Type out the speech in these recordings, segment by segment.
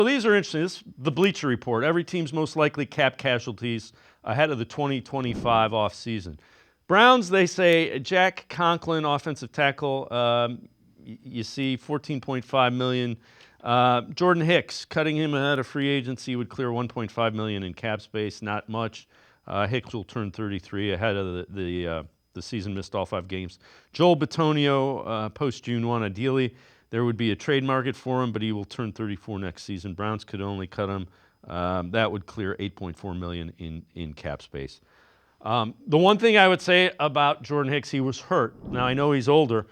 So these are interesting. This is the Bleacher Report. Every team's most likely cap casualties ahead of the 2025 offseason. Browns, they say Jack Conklin, offensive tackle, you see $14.5 million. Jordan Hicks, cutting him ahead of free agency would clear $1.5 million in cap space, not much. Hicks will turn 33 ahead of the season, missed all 5 games. Joel Bitonio, post-June 1, ideally. There would be a trade market for him, but he will turn 34 next season. Browns could only cut him. That would clear $8.4 million in cap space. The one thing I would say about Jordan Hicks, he was hurt. Now, I know he's older.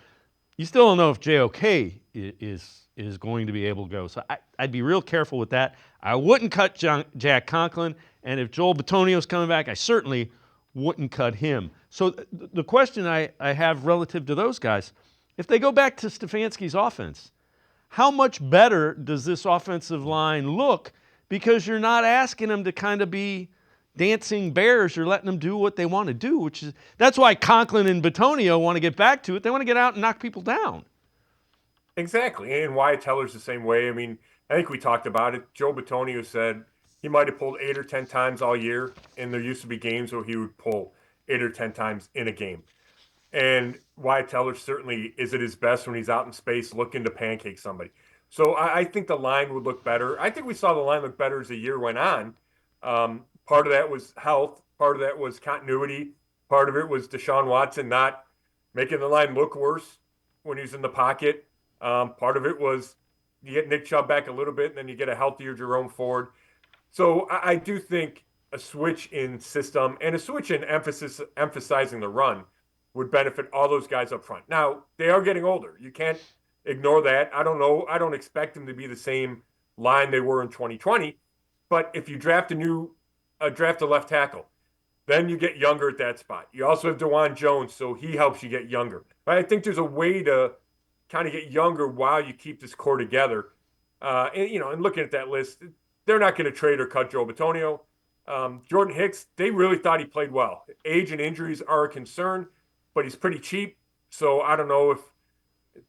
You still don't know if JOK is going to be able to go. So I'd be real careful with that. I wouldn't cut Jack Conklin. And if Joel Bitonio's coming back, I certainly wouldn't cut him. So the question I have relative to those guys, if they go back to Stefanski's offense, how much better does this offensive line look? Because you're not asking them to kind of be dancing bears. You're letting them do what they want to do, that's why Conklin and Bitonio want to get back to it. They want to get out and knock people down. Exactly. And Wyatt Teller's the same way. I mean, I think we talked about it. Joe Bitonio said he might have pulled 8 or 10 times all year, and there used to be games where he would pull 8 or 10 times in a game. And Wyatt Teller certainly is at his best when he's out in space looking to pancake somebody. So I think the line would look better. I think we saw the line look better as the year went on. Part of that was health. Part of that was continuity. Part of it was Deshaun Watson not making the line look worse when he was in the pocket. Part of it was you get Nick Chubb back a little bit, and then you get a healthier Jerome Ford. So I do think a switch in system and a switch in emphasizing the run would benefit all those guys up front. Now, they are getting older. You can't ignore that. I don't know. I don't expect them to be the same line they were in 2020. But if you draft a left tackle, then you get younger at that spot. You also have DeJuan Jones, so he helps you get younger. But I think there's a way to kind of get younger while you keep this core together. And looking at that list, they're not going to trade or cut Joe Bitonio. Jordan Hicks, they really thought he played well. Age and injuries are a concern, but he's pretty cheap. So I don't know if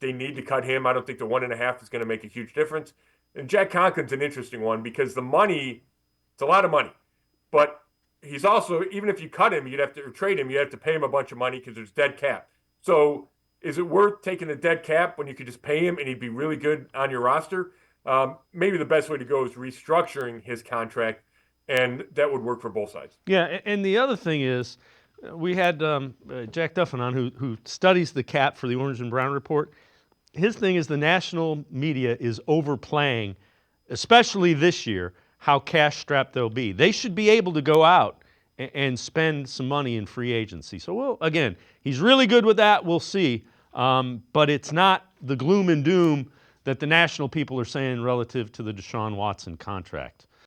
they need to cut him. I don't think the 1.5 is going to make a huge difference. And Jack Conklin's an interesting one because the money, it's a lot of money. But he's also, even if you cut him, or trade him, you'd have to pay him a bunch of money because there's dead cap. So is it worth taking the dead cap when you could just pay him and he'd be really good on your roster? Maybe the best way to go is restructuring his contract, and that would work for both sides. Yeah, and the other thing is, we had Jack Duffin on who studies the cap for the Orange and Brown Report. His thing is the national media is overplaying, especially this year, how cash-strapped they'll be. They should be able to go out and spend some money in free agency. So, again, he's really good with that. We'll see. But it's not the gloom and doom that the national people are saying relative to the Deshaun Watson contract.